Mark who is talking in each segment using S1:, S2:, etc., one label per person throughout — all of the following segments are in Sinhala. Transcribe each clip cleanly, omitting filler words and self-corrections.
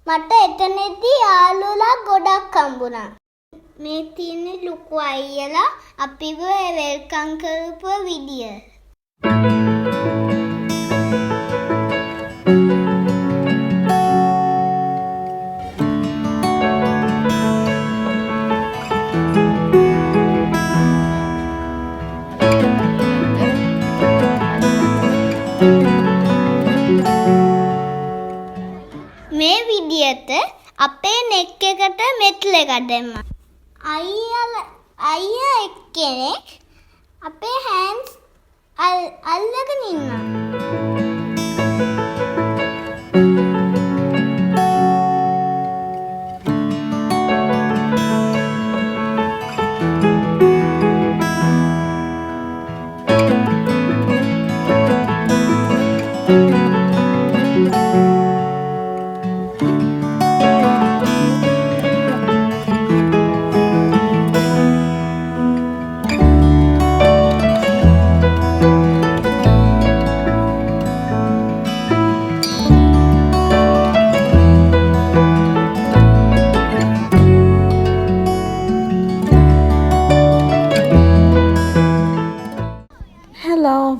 S1: මට එතනදී යාළුවලා ගොඩක් හම්බුණා. මේ තියෙන ලොකු අයියලා අපිව වෙල්කම් කරපු විදිය. මේ විදියට අපේ නෙක් එකට මෙටල් එකක් දැම්මා. අයියා එක්කෙනෙක් අපේ හෑන්ඩ්ස් අල්ලගෙන ඉන්නවා.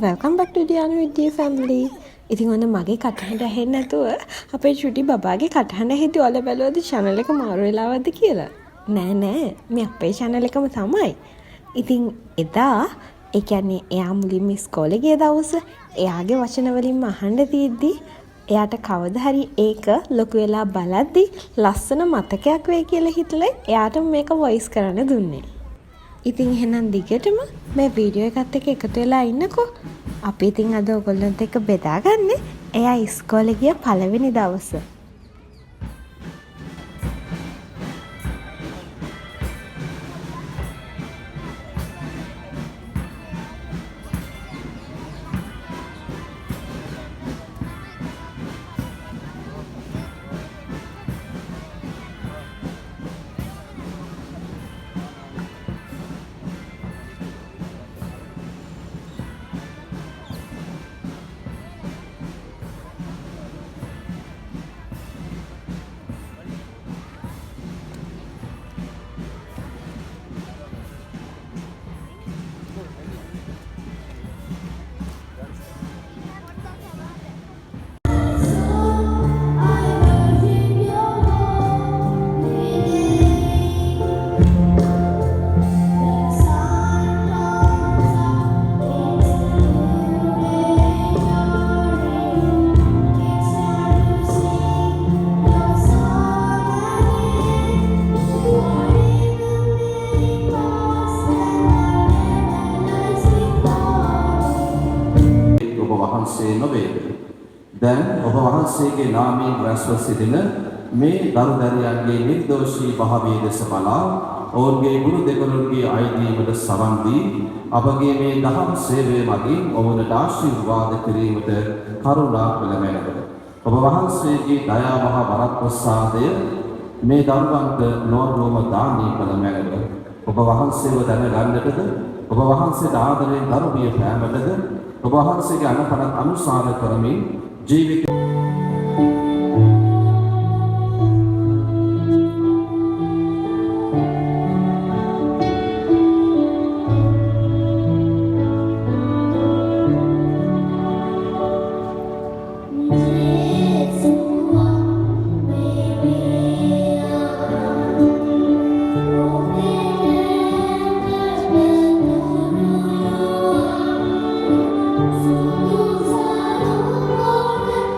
S2: welcome back to the Anu with dear family. ඉතින් ඔන්න මගේ කටහඬ ඇහෙන්නේ නැතුව අපේ චුටි බබාගේ කටහඬ ඇහිදී ඔයාලා බැලුවද channel එක මාරු වෙලාවද කියලා? නෑ මේ අපේ channel එකම තමයි. ඉතින් එදා ඒ කියන්නේ එයා මුලින්ම ඉස්කෝලේ ගිය දවස එයාගේ වචන වලින්ම අහන්න තියෙද්දි එයාට කවදා හරි ඒක ලොකු වෙලා බලද්දි ලස්සන මතකයක් වෙයි කියලා හිතලා එයාට මේක වොයිස් කරන්න දුන්නේ. ඉතින් එහෙනම් දිගටම මේ වීඩියෝ එකත් එක්ක එකතු වෙලා ඉන්නකෝ. අපි ඉතින් අද ඔයගොල්ලන්ට එක බෙදාගන්නේ එයා ඉස්කෝලේ ගිය පළවෙනි දවස.
S3: දැන් ඔබ වහන්සේගේ නාමයෙන් රැස්ව සිටින මේ දරුදැරියන්ගේ නිර්දෝෂී භාවයේ දෙස බලා ඔවුන්ගේ ගුරු දෙවියන්ගේ අයිදීමට සවන් දී අපගේ මේ දහම් සේවය මගින් ඔවුන්ට ආශිර්වාද කිරීමට කරුණා කළ මැනව. ඔබ වහන්සේගේ දයා මහ වරප්‍රසාදය මේ දරුවන්ට නොරුවම දානීය කළ මැනව. ඔබ වහන්සේව දැනගන්නටද ඔබ වහන්සේට ආදරයෙන් දරුවිය පෑමටද ඔබ වහන්සේගේ අනුපනත් අනුසාර කරමින් ජීවිත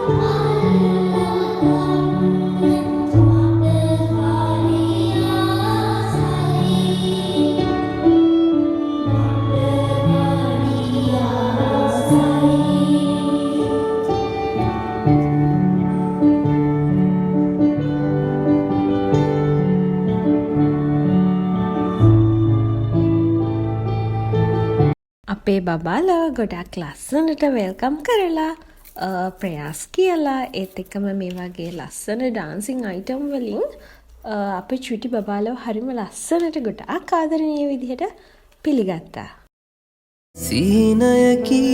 S1: Oh
S2: අපේ බබාලා ගොඩක් ලස්සනට වෙල්කම් කරලා ප්‍රයාස් කියලා ඒත් එක්කම මේ වගේ ලස්සන ඩාන්සිං අයිටම් වලින් අපේ චුටි බබාලව හරිම ලස්සනට ගොඩාක් ආදරණීය විදිහට පිළිගත්තා.
S4: සීනයකි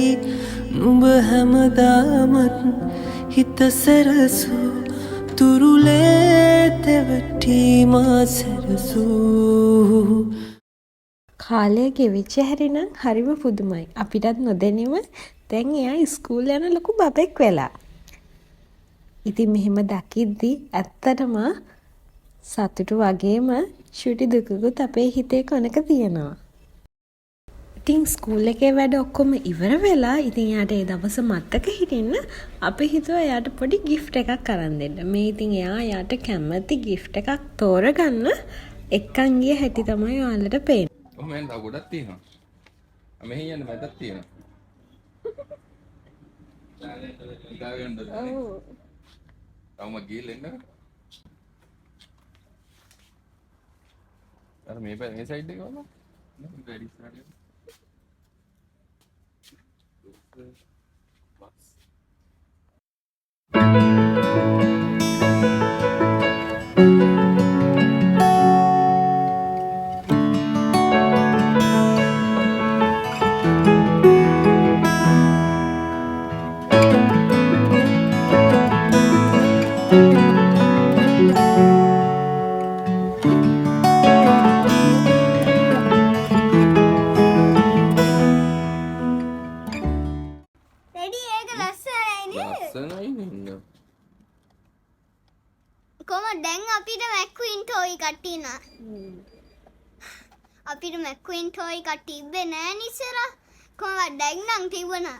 S4: නුඹ හැමදාමත් හිත සැරසූ තුරුලේ තෙවටීමා සැරසූ
S2: කාලය ගෙවිච්ච හැරිනම් හරිම පුදුමයි. අපිටත් නොදැනීම දැන් එයා ඉස්කූල් යන ලොකු බබෙක් වෙලා. ඉතින් මෙහෙම දකිද්දි ඇත්තටම සතුටු වගේම චුටි දුකකුත් අපේ හිතේ කොනක තියෙනවා. ඉතින් ස්කූල් එකේ වැඩ ඔක්කොම ඉවර වෙලා ඉතින් එයාට ඒ දවස මතක හිටින්න අපි හිතුවා එයාට පොඩි ගිෆ්ට් එකක් අරන් දෙන්න. මේ ඉතින් එයාට කැමති ගිෆ්ට් එකක් තෝරගන්න එක්කන් ගිය හැටි තමයි ඔයාලට පේන්නේ.
S5: ඔහොම එන්න තව ගොඩක් තියෙනවා. මෙහි යන්න මැදක් තියෙනවා. ගාගන්න ඔව්. තවම ගිහලා එන්න. අර මේ සයිඩ් එක වල වැඩි ඉස්සරහට.
S1: රෙඩි ඒක ලස්සනයි නේද?
S5: ලස්සනයි නෙන්න.
S1: කොහොමද දැන් අපිට මැක්වින් ටොයි කටිනා. අපිට මැක්වින් ටොයි කටි තිබ්බේ නෑ නිසර. කොහොමද දැන් නම් තිබුණා.